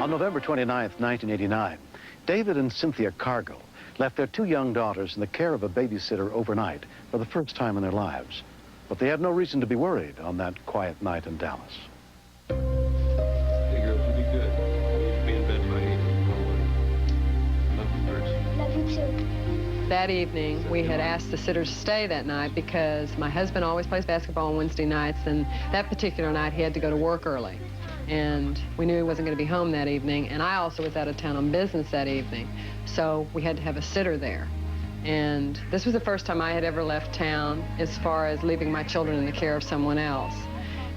On November 29, 1989, David and Cynthia Cargill left their 2 young daughters in the care of a babysitter overnight for the first time in their lives. But they had no reason to be worried on that quiet night in Dallas. Hey, girls, you'll be good. You'll be in bed by 8. Love you, Bruce. Love you, too. That evening, we had asked the sitters to stay that night because my husband always plays basketball on Wednesday nights, and that particular night he had to go to work early. And we knew he wasn't going to be home that evening, and I also was out of town on business that evening. So we had to have a sitter there. And this was the first time I had ever left town as far as leaving my children in the care of someone else.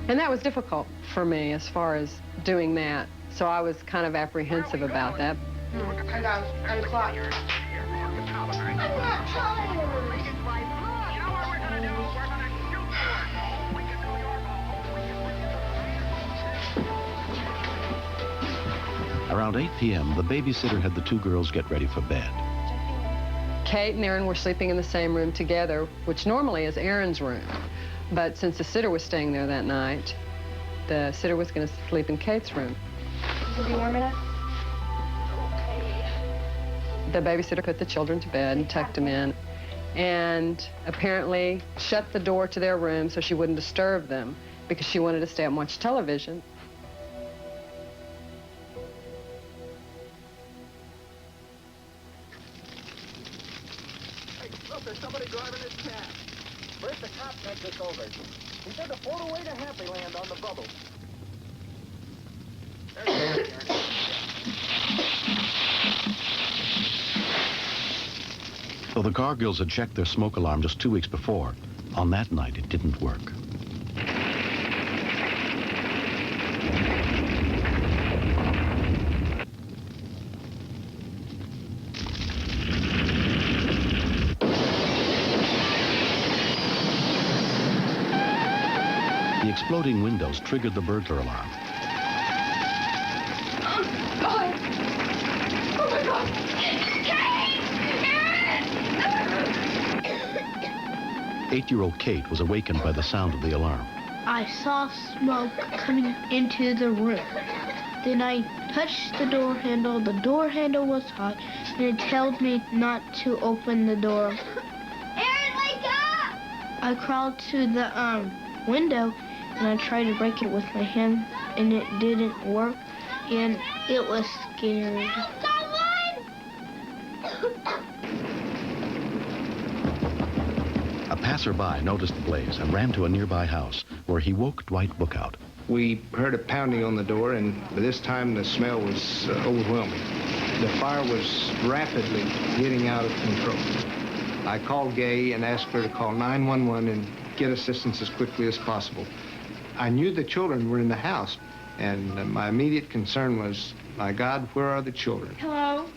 And that was difficult for me as far as doing that. So I was kind of apprehensive about that. I got an o'clock. I'm not tired. Around 8 p.m., the babysitter had the 2 girls get ready for bed. Kate and Aaron were sleeping in the same room together, which normally is Aaron's room. But since the sitter was staying there that night, the sitter was going to sleep in Kate's room. Is it warm enough? The babysitter put the children to bed and tucked them in, and apparently shut the door to their room so she wouldn't disturb them because she wanted to stay up and watch television. Look, there's somebody driving this cab. First, the cop takes us over. He took a photo way to Happy Land on the bubble. There's Though the Cargills had checked their smoke alarm just 2 weeks before, on that night it didn't work. The exploding windows triggered the burglar alarm. Oh, God. Oh, my God. Kate! 8-year-old Kate was awakened by the sound of the alarm. I saw smoke coming into the room. Then I touched the door handle. The door handle was hot, and it told me not to open the door. Aaron, wake up! I crawled to the window, and I tried to break it with my hand, and it didn't work, and it was scary. A passerby noticed the blaze and ran to a nearby house where he woke Dwight Bookout. We heard a pounding on the door, and by this time the smell was overwhelming. The fire was rapidly getting out of control. I called Gay and asked her to call 911 and get assistance as quickly as possible. I knew the children were in the house, and my immediate concern was, my God, where are the children? Hello?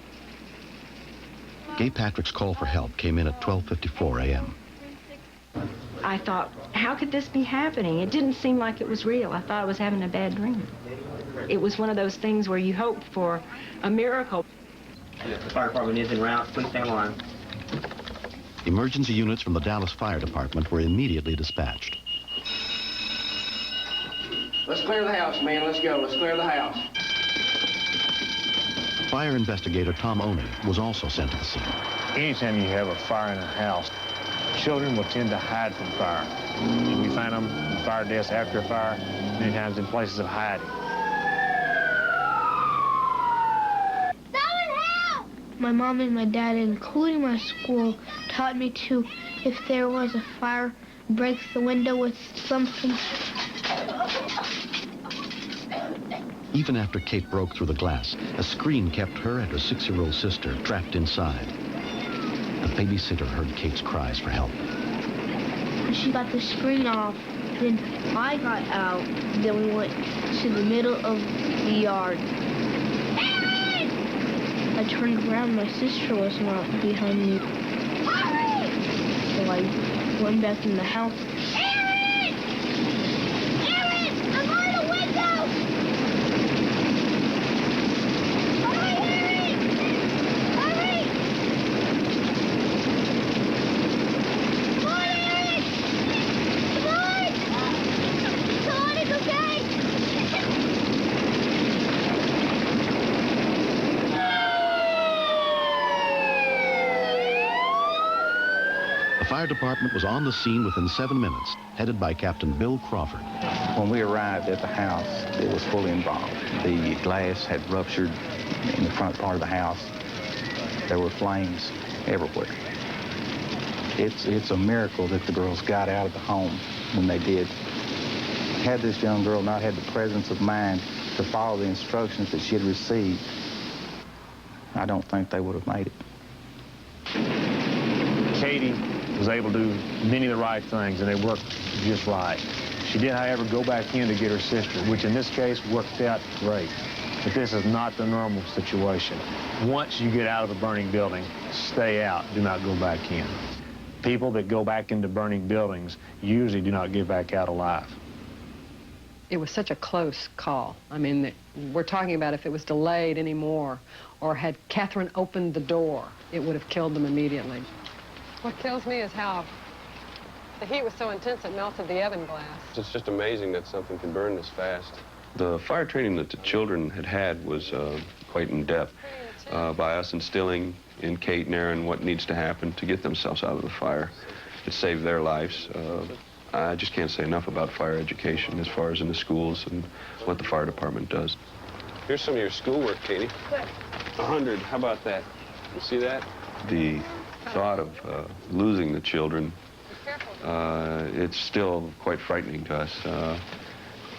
Gay Patrick's call for help came in at 12:54 a.m. I thought, how could this be happening? It didn't seem like it was real. I thought I was having a bad dream. It was one of those things where you hope for a miracle. The fire department is en route. Please stand in line. Emergency units from the Dallas Fire Department were immediately dispatched. Let's clear the house, man. Let's go. Let's clear the house. Fire investigator Tom Oney was also sent to the scene. Anytime you have a fire in a house, children will tend to hide from fire. And we find them in fire deaths after a fire, many times in places of hiding. Someone help! My mom and my dad, including my school, taught me to, if there was a fire, break the window with something. Even after Kate broke through the glass, a screen kept her and her 6-year-old sister trapped inside. The babysitter heard Kate's cries for help. She got the screen off. Then I got out. Then we went to the middle of the yard. Aaron! I turned around. My sister was not behind me. Hurry! So I went back in the house. Aaron! Aaron! I'm on the window! Hurry, Aaron! Hurry! Come on, Aaron! Come on! Come on, it's okay! fire department was on the scene within 7 minutes, headed by Captain Bill Crawford. When we arrived at the house, it was fully involved. The glass had ruptured in the front part of the house. There were flames everywhere. It's a miracle that the girls got out of the home when they did. Had this young girl not had the presence of mind to follow the instructions that she had received, I don't think they would have made it. Katie was able to do many of the right things, and they worked just right. She did, however, go back in to get her sister, which in this case worked out great. But this is not the normal situation. Once you get out of a burning building, stay out. Do not go back in. People that go back into burning buildings usually do not get back out alive. It was such a close call. I mean, we're talking about if it was delayed anymore, or had Catherine opened the door, it would have killed them immediately. What kills me is how the heat was so intense it melted the oven glass. It's just amazing that something can burn this fast. The fire training that the children had was quite in-depth by us instilling in Kate and Aaron what needs to happen to get themselves out of the fire. It saved their lives. I just can't say enough about fire education as far as in the schools and what the fire department does. Here's some of your schoolwork, Katie. 100, how about that? You see that? The thought of losing the children, it's still quite frightening to us.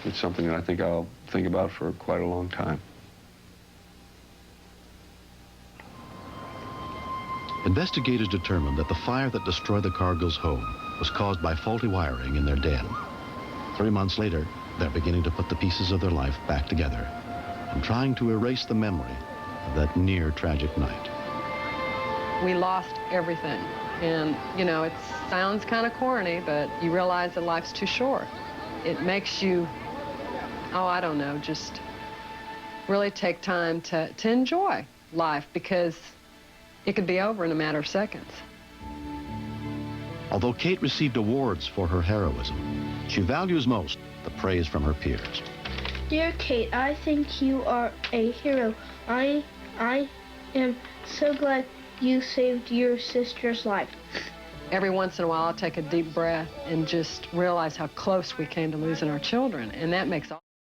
It's something that I think I'll think about for quite a long time. Investigators determined that the fire that destroyed the Cargill's home was caused by faulty wiring in their den. 3 months later, they're beginning to put the pieces of their life back together and trying to erase the memory of that near tragic night. We lost everything. And, you know, it sounds kind of corny, but you realize that life's too short. It makes you, oh, I don't know, just really take time to enjoy life, because it could be over in a matter of seconds. Although Kate received awards for her heroism, she values most the praise from her peers. Dear Kate, I think you are a hero. I am so glad you saved your sister's life. Every once in a while, I'll take a deep breath and just realize how close we came to losing our children, and that makes all